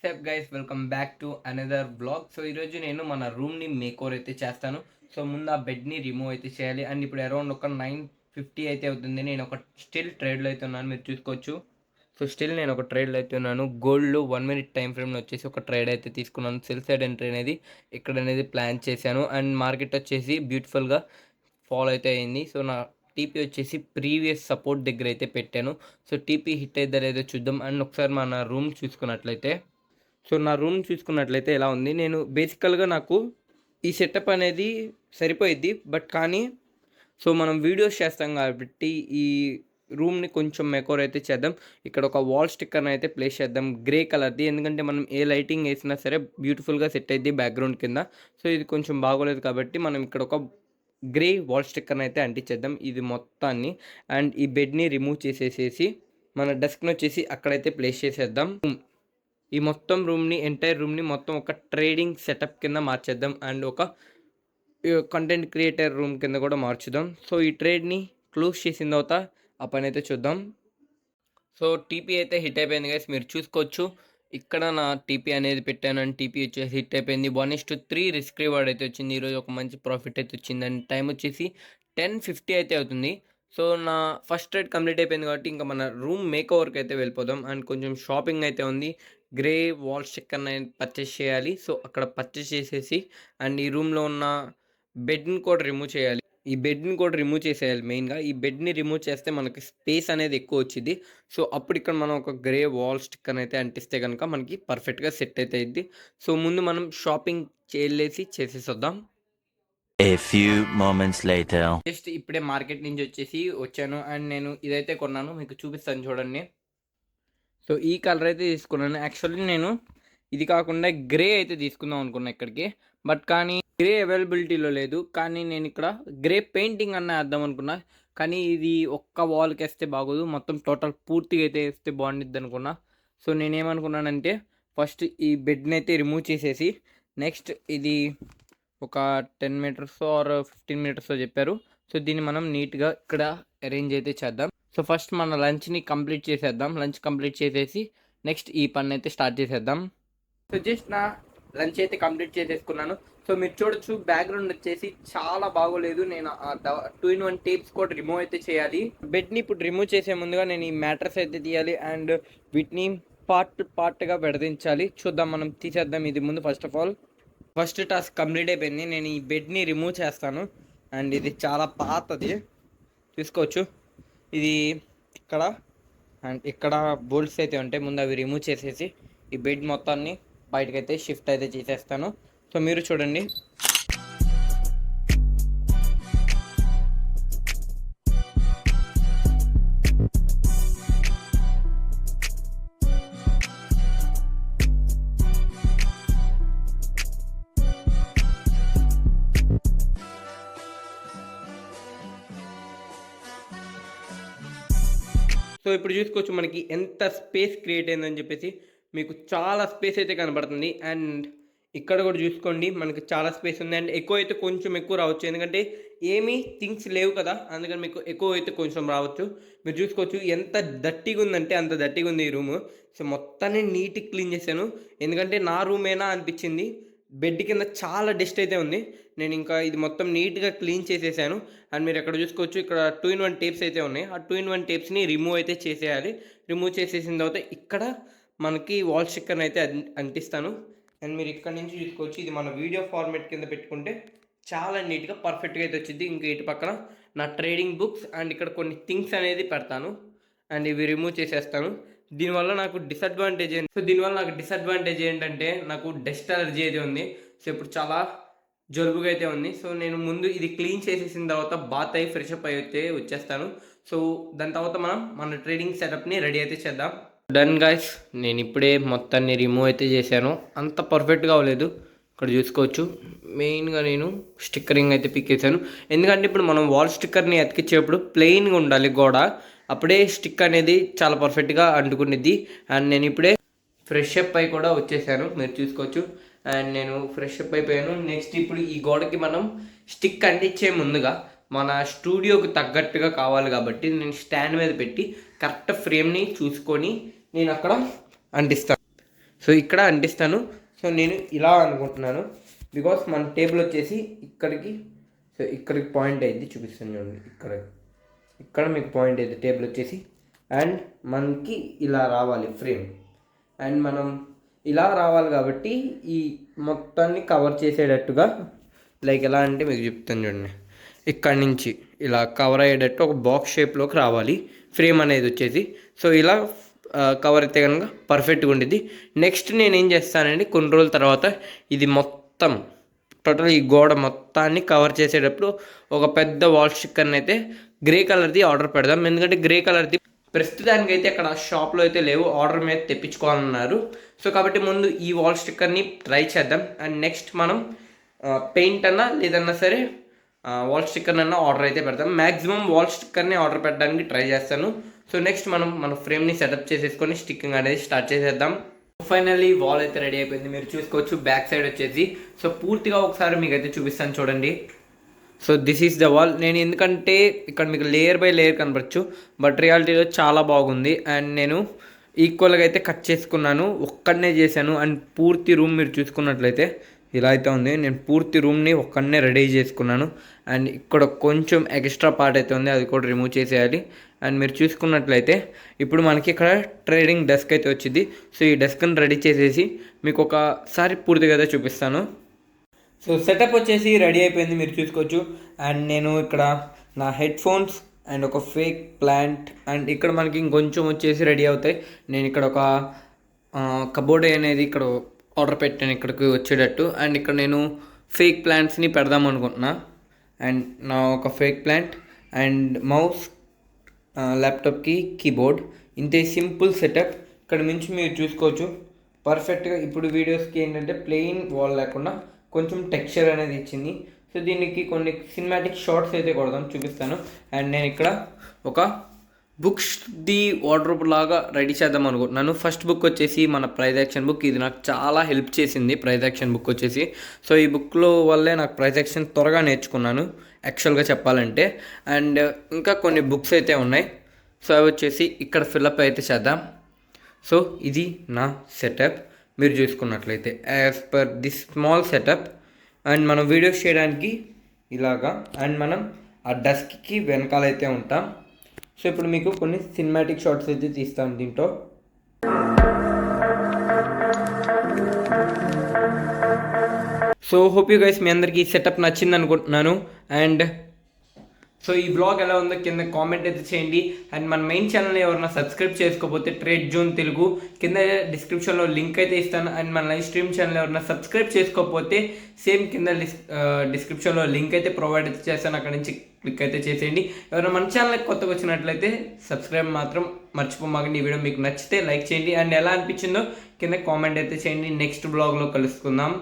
WhatsApp guys welcome back to another blog. So ఈరోజు నేను మన రూమ్ని మేకోవర్ అయితే చేస్తాను. సో ముందు ఆ బెడ్ని రిమూవ్ అయితే చేయాలి. అండ్ ఇప్పుడు అరౌండ్ ఒక 9:50 అయితే అవుతుంది. నేను ఒక స్టిల్ ట్రేడ్లో అయితే ఉన్నాను, మీరు చూసుకోవచ్చు. సో స్టిల్ నేను ఒక ట్రేడ్లో అయితే ఉన్నాను. గోల్డ్లో 1 minute టైం ఫ్రేమ్లో వచ్చేసి ఒక ట్రేడ్ అయితే తీసుకున్నాను. సెల్ సైడ్ ఎంట్రీ అనేది ఇక్కడ అనేది ప్లాన్ చేశాను. అండ్ మార్కెట్ వచ్చేసి బ్యూటిఫుల్గా ఫాలో అయితే అయింది. సో నా టీపీ వచ్చేసి ప్రీవియస్ సపోర్ట్ దగ్గర అయితే పెట్టాను. సో టీపీ హిట్ అయితే లేదో చూద్దాం. అండ్ ఒకసారి మన రూమ్ చూసుకున్నట్లయితే, సో నా రూమ్ చూసుకున్నట్లయితే ఎలా ఉంది, నేను బేసికల్గా నాకు ఈ సెటప్ అనేది సరిపోయిద్ది. బట్ కానీ సో మనం వీడియోస్ చేస్తాం కాబట్టి ఈ రూమ్ని కొంచెం మెకోర్ అయితే చేద్దాం. ఇక్కడ ఒక వాల్ స్టిక్కర్ని అయితే ప్లేస్ చేద్దాం గ్రే కలర్ది, ఎందుకంటే మనం ఏ లైటింగ్ వేసినా సరే బ్యూటిఫుల్గా సెట్ అయ్యిద్ది బ్యాక్గ్రౌండ్ కింద. సో ఇది కొంచెం బాగోలేదు కాబట్టి మనం ఇక్కడ ఒక గ్రే వాల్ స్టిక్కర్ని అయితే అంటించేద్దాం ఇది మొత్తాన్ని. అండ్ ఈ బెడ్ని రిమూవ్ చేసేసేసి మన డెస్క్ని వచ్చేసి అక్కడైతే ప్లేస్ చేసేద్దాం. ఈ మొత్తం రూమ్ని, ఎంటైర్ రూమ్ని మొత్తం ఒక ట్రేడింగ్ సెటప్ కింద మార్చేద్దాం. అండ్ ఒక కంటెంట్ క్రియేటర్ రూమ్ కింద కూడా మార్చుదాం. సో ఈ ట్రేడ్ని క్లోజ్ చేసిన తర్వాత ఆ పని అయితే చూద్దాం. సో టీపీ అయితే హిట్ అయిపోయింది గైస్, మీరు చూసుకోవచ్చు. ఇక్కడ నా టీపీ అనేది పెట్టాను అండ్ టీపీ వచ్చేసి హిట్ అయిపోయింది. 1:3 రిస్క్ రివార్డ్ అయితే వచ్చింది. ఈరోజు ఒక మంచి ప్రాఫిట్ అయితే వచ్చింది. అండ్ టైం వచ్చేసి 10:50 అయితే అవుతుంది. సో నా ఫస్ట్ ట్రేడ్ కంప్లీట్ అయిపోయింది కాబట్టి ఇంకా మన రూమ్ మేకోవర్కి అయితే వెళ్ళిపోదాం. అండ్ కొంచెం షాపింగ్ అయితే ఉంది. గ్రే వాల్ స్టిక్కర్ని పర్చేస్ చేయాలి. సో అక్కడ పర్చేస్ చేసేసి అండ్ ఈ రూమ్లో ఉన్న బెడ్ని కూడా రిమూవ్ చేయాలి. ఈ బెడ్ని కూడా రిమూవ్ చేసేయాలి మెయిన్గా. ఈ బెడ్ని రిమూవ్ చేస్తే మనకి స్పేస్ అనేది ఎక్కువ వచ్చింది. సో అప్పుడు ఇక్కడ మనం ఒక గ్రే వాల్ స్టిక్కర్ అయితే అంటిస్తే కనుక మనకి పర్ఫెక్ట్గా సెట్ అయితే అయింది. సో ముందు మనం షాపింగ్ చేసేసొద్దాం. A few moments later. Just ఇప్పుడే మార్కెట్ నుంచి వచ్చాను అండ్ నేను ఇదైతే కొన్నాను, మీకు చూపిస్తాను చూడండి. సో ఈ కలర్ అయితే తీసుకున్నాను. యాక్చువల్లీ నేను ఇది కాకుండా గ్రే అయితే తీసుకుందాం అనుకున్నా ఇక్కడికి. బట్ కానీ గ్రే అవైలబిలిటీలో లేదు. కానీ నేను ఇక్కడ గ్రే పెయింటింగ్ అన్న వేద్దాం అనుకున్నా. కానీ ఇది ఒక్క వాల్కి వేస్తే బాగోదు, మొత్తం టోటల్ పూర్తిగా అయితే వేస్తే బాగుండిద్ది అనుకున్నా. సో నేనేమనుకున్నానంటే ఫస్ట్ ఈ బెడ్ని అయితే రిమూవ్ చేసేసి నెక్స్ట్ ఇది ఒక 10 meters ఆర్ 15 meters చెప్పారు. సో దీన్ని మనం నీట్గా ఇక్కడ అరేంజ్ అయితే చేద్దాం. సో ఫస్ట్ మన లంచ్ని కంప్లీట్ చేసేద్దాం. లంచ్ కంప్లీట్ చేసేసి నెక్స్ట్ ఈ పని అయితే స్టార్ట్ చేసేద్దాం. సో జస్ట్ నా లంచ్ అయితే కంప్లీట్ చేసేసుకున్నాను. సో మీరు చూడొచ్చు బ్యాక్గ్రౌండ్ వచ్చేసి చాలా బాగోలేదు. నేను 2-in-1 టేప్స్ కూడా రిమూవ్ అయితే చేయాలి. బెడ్ని ఇప్పుడు రిమూవ్ చేసే ముందుగా నేను ఈ మ్యాట్రస్ అయితే తీయాలి అండ్ వీటిని పార్ట్గా విడదించాలి. చూద్దాం, మనం తీసేద్దాం ఇది ముందు. First of all first task complete అయిపోయింది. నేను ఈ బెడ్ని రిమూవ్ చేస్తాను. అండ్ ఇది చాలా పాతది, చూసుకోవచ్చు. ఇది ఇక్కడ అండ్ ఇక్కడ బోల్ట్స్ అయితే ఉంటాయి. ముందు అవి రిమూవ్ చేసేసి ఈ బెడ్ మొత్తాన్ని బయటకైతే షిఫ్ట్ అయితే చేసేస్తాను. సో మీరు చూడండి. సో ఇప్పుడు చూసుకోవచ్చు మనకి ఎంత స్పేస్ క్రియేట్ అయిందని చెప్పేసి. మీకు చాలా స్పేస్ అయితే కనబడుతుంది. అండ్ ఇక్కడ కూడా చూసుకోండి, మనకి చాలా స్పేస్ ఉంది. అండ్ ఎక్కువ అయితే కొంచెం ఎక్కువ రావచ్చు, ఎందుకంటే ఏమీ థింగ్స్ లేవు కదా, అందుకని మీకు ఎక్కువ అయితే కొంచెం రావచ్చు. మీరు చూసుకోవచ్చు ఎంత దట్టిగా ఉందంటే అంత దట్టిగా ఉంది ఈ రూము. సో మొత్తాన్ని నీట్గా క్లీన్ చేశాను, ఎందుకంటే నా రూమేనా అనిపించింది. బెడ్ కింద చాలా డస్ట్ అయితే ఉంది. నేను ఇంకా ఇది మొత్తం నీట్గా క్లీన్ చేసేసాను. అండ్ మీరు ఎక్కడ చూసుకోవచ్చు ఇక్కడ 2-in-1 టేప్స్ అయితే ఉన్నాయి. ఆ 2-in-1 టేప్స్ని రిమూవ్ అయితే చేసేయాలి. రిమూవ్ చేసేసిన తర్వాత ఇక్కడ మనకి వాల్ స్టిక్కర్ని అయితే అంటిస్తాను. అండ్ మీరు ఇక్కడ నుంచి చూసుకోవచ్చు, ఇది మన వీడియో ఫార్మాట్ కింద పెట్టుకుంటే చాలా నీట్గా పర్ఫెక్ట్గా అయితే వచ్చింది. ఇంకా ఇటు పక్కన నా ట్రేడింగ్ బుక్స్ అండ్ ఇక్కడ కొన్ని థింగ్స్ అనేది పెడతాను అండ్ ఇవి రిమూవ్ చేసేస్తాను. దీనివల్ల నాకు డిసడ్వాంటేజ్ ఏంటంటే నాకు డస్ట్ అలర్జీ అయితే ఉంది. సో ఇప్పుడు చాలా జలుబుగా అయితే ఉంది. సో నేను ముందు ఇది క్లీన్ చేసేసిన తర్వాత బాత్ అయ్యి ఫ్రెష్ అప్ అయితే వచ్చేస్తాను. సో దాని తర్వాత మనం మన ట్రేడింగ్ సెటప్ని రెడీ అయితే చేద్దాం. డన్ గాయ్స్, నేను ఇప్పుడే మొత్తాన్ని రిమూవ్ అయితే చేశాను. అంత పర్ఫెక్ట్గా అవ్వలేదు, ఇక్కడ చూసుకోవచ్చు. మెయిన్గా నేను స్టిక్కరింగ్ అయితే పిక్కేసాను, ఎందుకంటే ఇప్పుడు మనం వాల్ స్టిక్కర్ని అతికించేప్పుడు ప్లెయిన్గా ఉండాలి గోడ, అప్పుడే స్టిక్ అనేది చాలా పర్ఫెక్ట్గా అంటుకునేది. అండ్ నేను ఇప్పుడే ఫ్రెష్ అప్ అయి కూడా వచ్చేసాను, మీరు చూసుకోవచ్చు. అండ్ నేను ఫ్రెష్ అప్ అయిపోయాను. నెక్స్ట్ ఇప్పుడు ఈ గోడకి మనం స్టిక్ అంటించే ముందుగా మన స్టూడియోకి తగ్గట్టుగా కావాలి కాబట్టి నేను స్టాండ్ మీద పెట్టి కరెక్ట్ ఫ్రేమ్ని చూసుకొని నేను అక్కడ అంటిస్తాను. సో ఇక్కడ అంటిస్తాను. సో నేను ఇలా అనుకుంటున్నాను, బికాస్ మన టేబుల్ వచ్చేసి ఇక్కడికి, సో ఇక్కడికి పాయింట్ అయ్యింది, చూపిస్తాను చూడండి. ఇక్కడ మీకు పాయింట్ అయ్యింది టేబుల్ వచ్చేసి, అండ్ మనకి ఇలా రావాలి ఫ్రేమ్, అండ్ మనం ఇలా రావాలి కాబట్టి ఈ మొత్తాన్ని కవర్ చేసేటట్టుగా, లైక్ ఎలా అంటే మీకు చెప్తాను చూడండి, ఇక్కడ నుంచి ఇలా కవర్ అయ్యేటట్టు ఒక బాక్స్ షేప్లోకి రావాలి ఫ్రేమ్ అనేది వచ్చేసి. సో ఇలా కవర్ అయితే కనుక పర్ఫెక్ట్గా ఉండేది. నెక్స్ట్ నేను ఏం చేస్తానండి, కొన్ని రోజుల తర్వాత ఇది మొత్తం టోటల్ ఈ గోడ మొత్తాన్ని కవర్ చేసేటప్పుడు ఒక పెద్ద వాల్ స్టిక్కర్ని అయితే గ్రే కలర్ది ఆర్డర్ పెడదాం. ఎందుకంటే గ్రే కలర్ది ప్రస్తుతానికి అయితే అక్కడ షాప్లో అయితే లేవు, ఆర్డర్ మీద తెప్పించుకోవాలన్నారు. సో కాబట్టి ముందు ఈ వాల్ స్టిక్కర్ని ట్రై చేద్దాం, అండ్ నెక్స్ట్ మనం పెయింట్ అన్నా లేదన్నా సరే వాల్ స్టిక్కర్ అన్నా ఆర్డర్ అయితే పెడతాం. మ్యాక్సిమం వాల్ స్టిక్కర్ని ఆర్డర్ పెట్టడానికి ట్రై చేస్తాను. సో నెక్స్ట్ మనం మన ఫ్రేమ్ని సెటప్ చేసేసుకొని స్టిక్కింగ్ అనేది స్టార్ట్ చేసేద్దాం. ఫైనల్లీ వాల్ అయితే రెడీ అయిపోయింది, మీరు చూసుకోవచ్చు. బ్యాక్ సైడ్ వచ్చేసి సో పూర్తిగా ఒకసారి మీకు అయితే చూపిస్తాను చూడండి. So this is the wall. నేను ఎందుకంటే ఇక్కడ మీకు లేయర్ బై లేయర్ కనపడచ్చు, బట్ రియాలిటీలో చాలా బాగుంది. అండ్ నేను ఈక్వల్గా అయితే కట్ చేసుకున్నాను, ఒక్కడనే చేశాను. అండ్ పూర్తి రూమ్ మీరు చూసుకున్నట్లయితే ఇలా అయితే ఉంది. నేను పూర్తి రూమ్ని ఒక్కడనే రెడీ చేసుకున్నాను. అండ్ ఇక్కడ కొంచెం ఎక్స్ట్రా పార్ట్ అయితే ఉంది, అది కూడా రిమూవ్ చేసేయాలి. అండ్ మీరు చూసుకున్నట్లయితే ఇప్పుడు మనకి ఇక్కడ ట్రేడింగ్ డెస్క్ అయితే వచ్చింది. సో ఈ డెస్క్ని రెడీ చేసేసి మీకు ఒకసారి పూర్తిగా అయితే చూపిస్తాను. సో సెటప్ వచ్చేసి రెడీ అయిపోయింది, మీరు చూసుకోవచ్చు. అండ్ నేను ఇక్కడ నా హెడ్ ఫోన్స్ అండ్ ఒక ఫేక్ ప్లాంట్, అండ్ ఇక్కడ మనకి ఇంకొంచెం వచ్చేసి రెడీ అవుతాయి. నేను ఇక్కడ ఒక కబోర్డ్ అనేది ఇక్కడ ఆర్డర్ పెట్టాను ఇక్కడికి వచ్చేటట్టు. అండ్ ఇక్కడ నేను ఫేక్ ప్లాంట్స్ని పెడదాం అనుకుంటున్నా. అండ్ నా ఒక ఫేక్ ప్లాంట్ అండ్ మౌస్, ల్యాప్టాప్కి కీబోర్డ్, ఇంతే సింపుల్ సెటప్. ఇక్కడ నుంచి మీరు చూసుకోవచ్చు పర్ఫెక్ట్గా. ఇప్పుడు వీడియోస్కి ఏంటంటే ప్లెయిన్ వాల్ లేకుండా కొంచెం టెక్స్చర్ అనేది ఇచ్చింది. సో దీనికి కొన్ని సినిమాటిక్ షార్ట్స్ అయితే కొడదాం, చూపిస్తాను. అండ్ నేను ఇక్కడ ఒక బుక్స్ది వార్డ్రోబ్ లాగా రెడీ చేద్దాం అనుకుంటున్నాను. ఫస్ట్ బుక్ వచ్చేసి మన ప్రైజ్ యాక్షన్ బుక్. ఇది నాకు చాలా హెల్ప్ చేసింది, ప్రైజ్ యాక్షన్ బుక్ వచ్చేసి. సో ఈ బుక్లో వల్లే నాకు ప్రైజ్ యాక్షన్ త్వరగా నేర్చుకున్నాను యాక్చువల్గా చెప్పాలంటే. అండ్ ఇంకా కొన్ని బుక్స్ అయితే ఉన్నాయి. సో అవి వచ్చేసి ఇక్కడ ఫిల్అప్ అయితే చేద్దాం. సో ఇది నా సెటప్ మీరు చూసుకున్నట్లయితే as per this small setup. And మనం వీడియోస్ చేయడానికి ఇలాగా, అండ్ మనం ఆ డెస్క్కి వెనకాలైతే ఉంటాం. సో ఇప్పుడు మీకు కొన్ని సినిమాటిక్ షాట్స్ అయితే తీస్తాం దీంట్లో. సో హోప్ యూ గైస్ మీ అందరికీ ఈ సెటప్ నచ్చింది అనుకుంటున్నాను. అండ్ సో ఈ బ్లాగ్ ఎలా ఉందో కింద కామెంట్ అయితే చేయండి. అండ్ మన మెయిన్ ఛానల్ని ఎవరైనా సబ్స్క్రైబ్ చేసుకోకపోతే ట్రేడ్ జోన్ తెలుగు కింద డిస్క్రిప్షన్లో లింక్ అయితే ఇస్తాను. అండ్ మన లైవ్ స్ట్రీమ్ ఛానల్ ఎవరైనా సబ్స్క్రైబ్ చేసుకోకపోతే సేమ్ కింద డిస్క్రిప్షన్లో లింక్ అయితే ప్రొవైడ్ అయితే చేస్తాను, అక్కడ నుంచి క్లిక్ అయితే చేసేయండి. ఎవరైనా మన ఛానల్కి కొత్తగా వచ్చినట్లయితే సబ్స్క్రైబ్ మాత్రం మర్చిపోమాకండి. ఈ వీడియో మీకు నచ్చితే లైక్ చేయండి, అండ్ ఎలా అనిపించిందో కింద కామెంట్ అయితే చేయండి. నెక్స్ట్ బ్లాగ్లో కలుసుకుందాం.